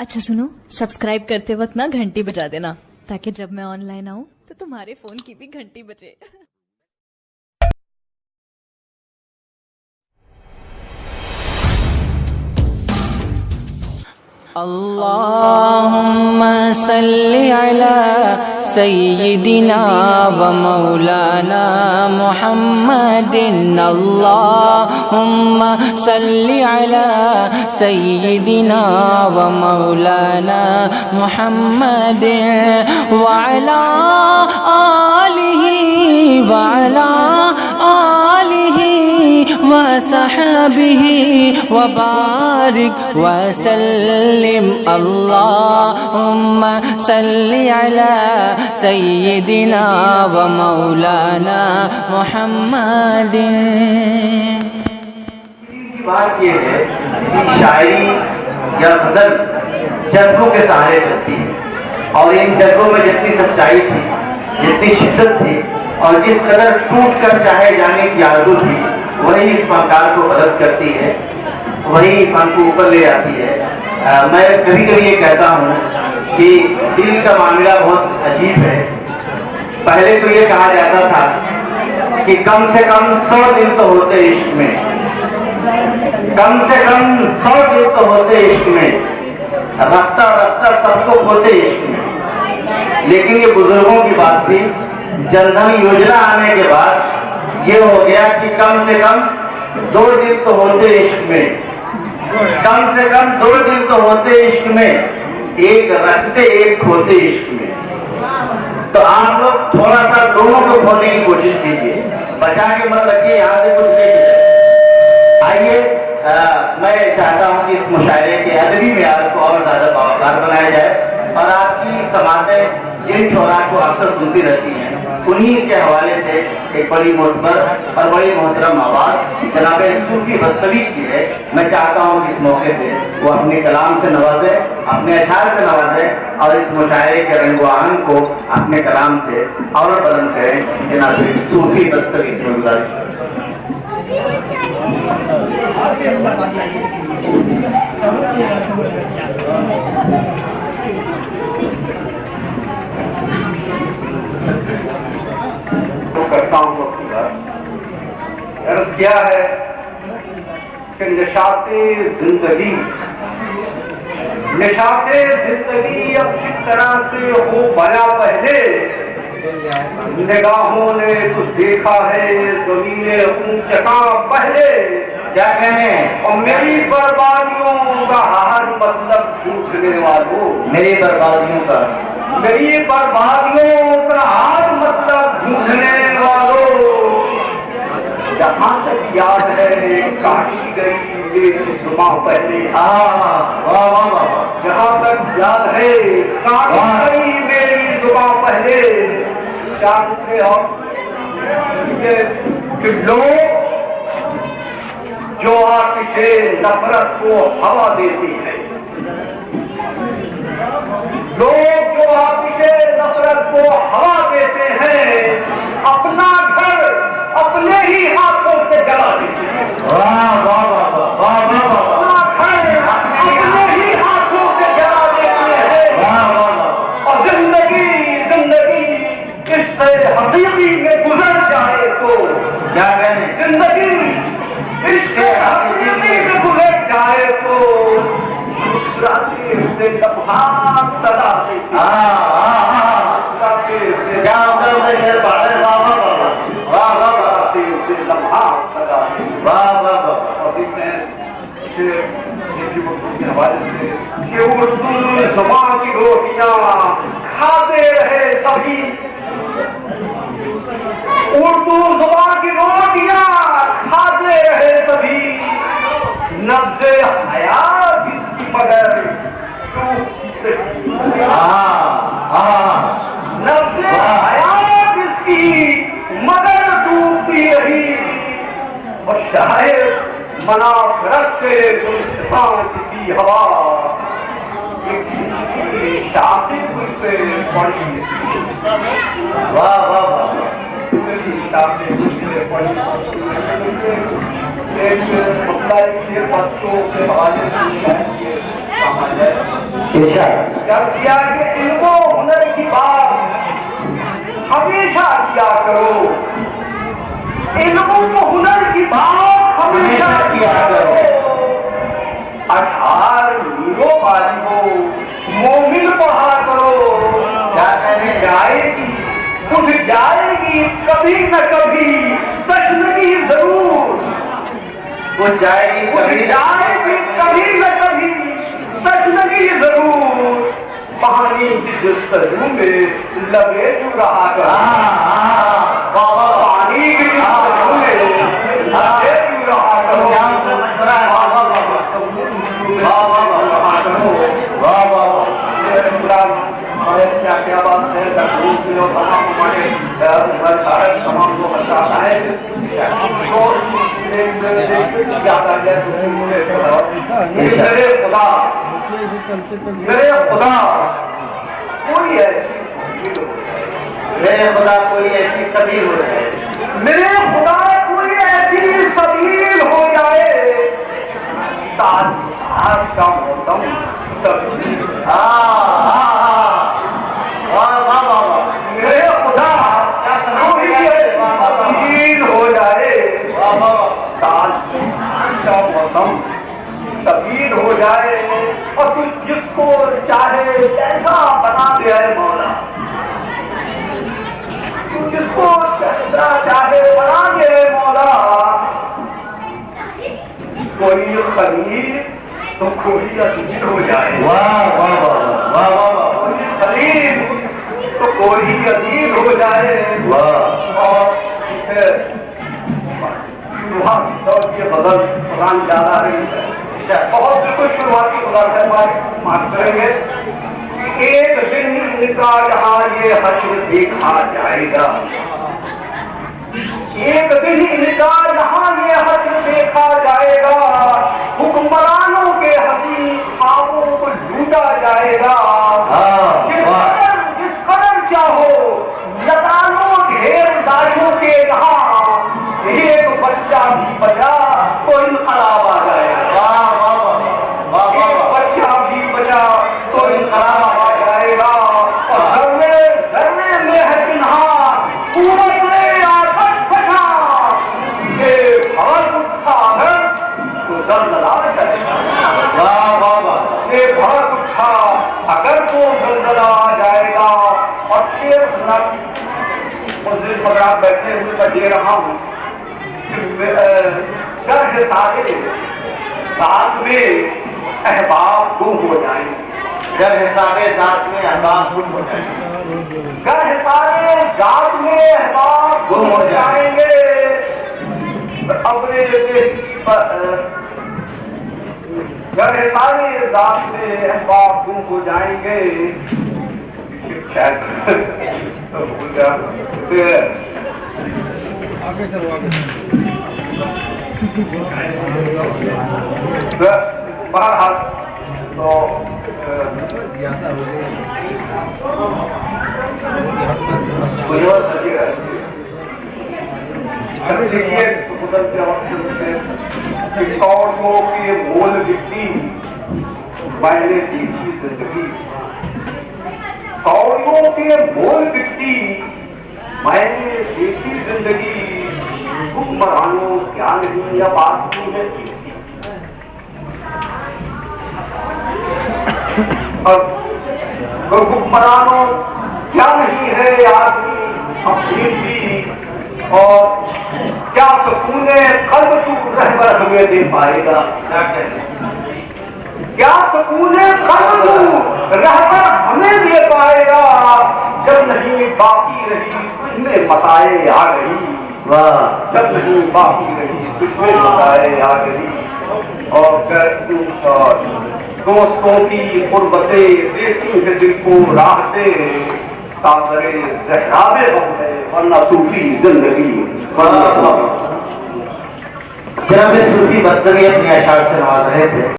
अच्छा सुनो, सब्सक्राइब करते वक्त ना घंटी बजा देना, ताकि जब मैं ऑनलाइन आऊं तो तुम्हारे फोन की भी घंटी बजे। अल्लाहुम्मा सल्लि अला सय्यिदिना व मौलाना मुहम्मदिन। अल्लाहुम्मा सल्लि अला सय्यिदिना व मौलाना मुहम्मदिन व अला आलिहि व अला आलिहि व सहबिहि व बारिक व सल्लिम। अल्लाहुम्मा सल्लि अला सय्यिदिना व मौलाना मुहम्मदिन। बात ये है कि शायरी या गज़ल जज्बों के सहारे चलती है, और इन जज्बों में जितनी सच्चाई थी, जितनी शिद्दत थी, और जिस कदर टूट कर चाहे जाने की आरज़ू थी, वही इस फनकार को मदद करती है, वही फन को ऊपर ले आती है। मैं कभी कभी ये कहता हूँ कि दिल का मामला बहुत अजीब है। पहले तो ये कहा जाता था कि कम से कम 100 दिन तो होते इश्क में, कम से कम 100 दिन तो होते इश्क में, रफ्ता रफ्ता सबको खोते इश्क में। लेकिन ये बुजुर्गों की बात थी। जनधन योजना आने के बाद ये हो गया कि कम से कम 2 दिन तो होते इश्क में, कम से कम 2 दिन तो होते इश्क में, एक रखते एक खोते इश्क में। तो आप लोग थोड़ा सा दोनों को खोने की कोशिश कीजिए, बचा के मत रखिए, यहाँ से कुछ नहीं। आइए, मैं चाहता हूँ कि इस मुशायरे के अदबी म्यार को और ज्यादा बावकार बनाया जाए, और आपकी समाजें जिन शोरा को अक्सर सुनती रहती हैं, उन्हीं के हवाले से एक बड़ी मोहतर और बड़ी मोहतरम आवाज़ जनाब सूफी बस्तवी की है। मैं चाहता हूँ कि इस मौके पे वो अपने कलाम से नवाजे, अपने अशार से नवाजे, और इस मुशायरे के रंगवाहन को अपने कलाम से और बुलंद करें। जनाब सूफी बस्तवी से गुजारिश। तो करता हूँ अर्ज क्या है कि नशाते जिंदगी, नशाते जिंदगी अब किस तरह से हो बया पहले, निगाहों ने कुछ देखा है ज़मीने ऊंचका पहले। क्या कहने? और मेरी बर्बादियों का हर मतलब झूठने वालों, मेरी बर्बादियों का हर मतलब झूठने वालों। जहाँ तक याद है काटी गई मेरी जुबां पहले, जहाँ तक याद है काटी गई मेरी जुबां पहले। से और लोग जो आतिशे नफरत को हवा देती है, लोग जो आतिशे नफरत को हवा देते हैं, अपना घर अपने ही हाथों से जला देते हैं। अपना घर अपने ही हाथों से जला देते हैं। और जिंदगी इश्क़ हकीकी में गुजर जाए तो, क्या कहने, जिंदगी इश्क़ हकीकी में गुजर जाए तो मुस्कुराते हुए लम्हात सदा देती है। लम्हात सदा के हवाले से कि उर्दू ज़ुबान की रोटियां खाते रहे सभी, उर्दू ज़ुबान की रोटियां खाते रहे सभी। नब्ज़े हयात इसकी मगर नब्ज़े हयात इसकी मगर डूबती रही। और शायद मनाफरत के गुलस्तान की हवा शाफिक पे पड़ी। वाह वाह वाह, एक बच्चों के हवाले से कहा जाए किया कि इल्मो हुनर की बात हमेशा किया करो, इल्मो हुनर की बात हमेशा किया करो। अशार मीरो पालिबो मोमिन पढ़ा करो, क्या कहने जाएगी उठ जाएगी कभी न कभी तशनगी जरूर, वो जाएगी कभी जाएगी कभी न कभी तशनगी जरूर। पानी की जस्तरू में लगे जो रहा कर, पानी की जस्तरू में लगे जो रहा करो। क्या क्या बात है, तमाम हमारे तमाम को बताता है। मेरे खुदा कोई ऐसी, मेरे खुदा कोई ऐसी सबील हो जाए, मेरे खुदा कोई ऐसी सबील हो जाए, आज का मौसम मेरे खुदा कोई सबील हो जाए, का मौसम तब्दील हो जाए और तू जिसको चाहे ऐसा बना दे मौला, तू जिसको जैसा चाहे बना दे मौला। कोई खलील तो कोई अजीज हो जाए, वाह वाह वाह वाह, कोई खलील तो कोई अजीज हो जाए, वाह। और शुरुआती बदल कुरान ज्यादा है, बहुत बिल्कुल शुरुआती बदल है, माफ करेंगे। एक दिन इनका यहाँ ये हश्र देखा जाएगा, एक दिन इनका यहाँ ये हश्र देखा जाएगा, हुक्मरानों के हसीन ख्वाबों को लूटा जाएगा। जिस कदर चाहो लतानो ढेर दाशों के यहाँ, एक बच्चा भी बचा तो इनकलाब आ जाएगा, एक बच्चा भी बचा तो इनकलाब आ जाएगा। और जर्रे जर्रे में है जिन्हा पूरे आकाश फसा, ये भड़क उठा है तो जलजला जाएगा, ये भड़क उठा अगर तो जलजला जाएगा। और शेर बैठे हुए मैं दे रहा हूँ, साथ में अहबाब गुम हो जाएंगे, जब हिसाबे साथ में अहबाब गुम हो जाएंगे, जब हिसाबे जात में अहबाब गुम हो जाएंगे। अपने जब हिसाबे जात में अहबाब गुम हो जाएंगे, तो भूल गया आगे चलो बहरहाल तो देखिए कौड़ियों के मोल बिकती मैंने देखी जिंदगी, कौड़ियों के मोल बिकती मैंने देखी जिंदगी। हुक्मरानों क्या नहीं या बात नहीं है, और हुक्मरानों क्या नहीं है आदमी अपनी भी, और क्या सुकूने कल्ब तू रहबर हमें दे पाएगा, क्या सुकूने कल्ब तू रहबर हमें दे पाएगा। जब नहीं बाकी रही तुझमें बताए आ गई, जब नहीं बाकी रही तुझमें बताए आ गई। और दोस्तों की गुर्बतें देती है दिल को राहतें, सागरे ज़हराबे हम है वरना सूफी जिंदगी। जनाब सूफी बस्तरी अपने अशार से नवाज रहे थे।